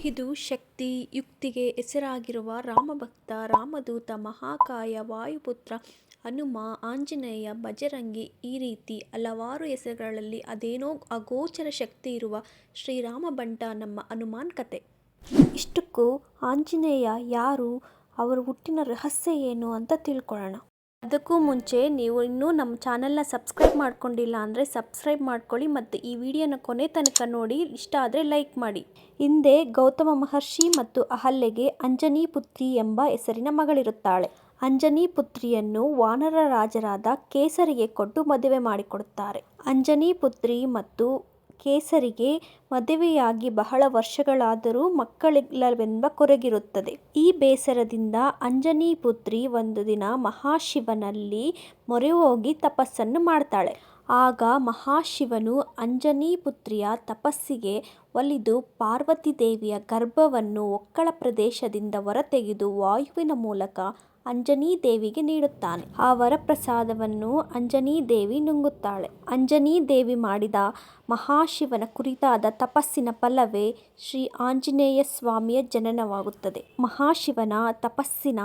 ಇದು ಶಕ್ತಿ ಯುಕ್ತಿಗೆ ಹೆಸರಾಗಿರುವ ರಾಮಭಕ್ತ, ರಾಮದೂತ, ಮಹಾಕಾಯ, ವಾಯುಪುತ್ರ, ಹನುಮ, ಆಂಜನೇಯ, ಬಜರಂಗಿ ಈ ರೀತಿ ಹಲವಾರು ಹೆಸರುಗಳಲ್ಲಿ ಅದೇನೋ ಅಗೋಚರ ಶಕ್ತಿ ಇರುವ ಶ್ರೀರಾಮಭಂಟ ನಮ್ಮ ಹನುಮಾನ್ ಕತೆ. ಇಷ್ಟಕ್ಕೂ ಆಂಜನೇಯ ಯಾರು, ಅವರ ಹುಟ್ಟಿನ ರಹಸ್ಯ ಏನು ಅಂತ ತಿಳ್ಕೊಳ್ಳೋಣ. ಅದಕ್ಕೂ ಮುಂಚೆ ನೀವು ಇನ್ನೂ ನಮ್ಮ ಚಾನಲ್ನ ಸಬ್ಸ್ಕ್ರೈಬ್ ಮಾಡ್ಕೊಂಡಿಲ್ಲ ಅಂದರೆ ಸಬ್ಸ್ಕ್ರೈಬ್ ಮಾಡ್ಕೊಳ್ಳಿ ಮತ್ತು ಈ ವಿಡಿಯೋನ ಕೊನೆ ತನಕ ನೋಡಿ, ಇಷ್ಟ ಆದರೆ ಲೈಕ್ ಮಾಡಿ. ಹಿಂದೆ ಗೌತಮ ಮಹರ್ಷಿ ಮತ್ತು ಅಹಲ್ಯೆಗೆ ಅಂಜನಿ ಪುತ್ರಿ ಎಂಬ ಹೆಸರಿನ ಮಗಳಿರುತ್ತಾಳೆ. ಅಂಜನಿ ಪುತ್ರಿಯನ್ನು ವಾನರ ರಾಜರಾದ ಕೇಸರಿಗೆ ಕೊಟ್ಟು ಮದುವೆ ಮಾಡಿಕೊಡುತ್ತಾರೆ. ಅಂಜನಿ ಪುತ್ರಿ ಮತ್ತು ಕೇಸರಿಗೆ ಮದುವೆಯಾಗಿ ಬಹಳ ವರ್ಷಗಳಾದರೂ ಮಕ್ಕಳಿಲ್ಲವೆಂಬ ಕೊರಗಿರುತ್ತದೆ. ಈ ಬೇಸರದಿಂದ ಅಂಜನಿ ಪುತ್ರಿ ಒಂದು ದಿನ ಮಹಾಶಿವನಲ್ಲಿ ಮೊರೆ ಹೋಗಿ ತಪಸ್ಸನ್ನು ಮಾಡ್ತಾಳೆ. ಆಗ ಮಹಾಶಿವನು ಅಂಜನಿ ಪುತ್ರಿಯ ತಪಸ್ಸಿಗೆ ಒಲಿದು ಪಾರ್ವತಿ ದೇವಿಯ ಗರ್ಭವನ್ನು ಒಕ್ಕಳ ಪ್ರದೇಶದಿಂದ ಹೊರತೆಗೆದು ವಾಯುವಿನ ಮೂಲಕ ಅಂಜನಿ ದೇವಿಗೆ ನೀಡುತ್ತಾನೆ. ಆ ವರಪ್ರಸಾದವನ್ನು ಅಂಜನಿ ದೇವಿ ನುಂಗುತ್ತಾಳೆ. ಅಂಜನಿ ದೇವಿ ಮಾಡಿದ ಮಹಾಶಿವನ ಕುರಿತಾದ ತಪಸ್ಸಿನ ಫಲವೇ ಶ್ರೀ ಆಂಜನೇಯ ಸ್ವಾಮಿಯ ಜನನವಾಗುತ್ತದೆ. ಮಹಾಶಿವನ ತಪಸ್ಸಿನ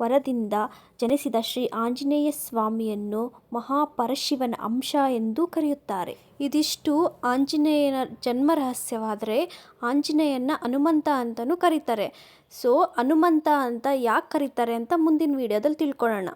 ವರದಿಂದ ಜನಿಸಿದ ಶ್ರೀ ಆಂಜನೇಯ ಸ್ವಾಮಿಯನ್ನು ಮಹಾಪರಶಿವನ ಅಂಶ ಎಂದೂ ಕರೆಯುತ್ತಾರೆ. ಇದಿಷ್ಟು ಆಂಜನೇಯನ ಜನ್ಮ ರಹಸ್ಯವಾದರೆ, ಆಂಜನೇಯನ ಹನುಮಂತ ಅಂತಲೂ ಕರೀತಾರೆ. ಹನುಮಂತ ಅಂತ ಯಾಕೆ ಕರೀತಾರೆ ಅಂತ ಮುಂದಿನ ವಿಡಿಯೋದಲ್ಲಿ ತಿಳ್ಕೊಳ್ಳೋಣ.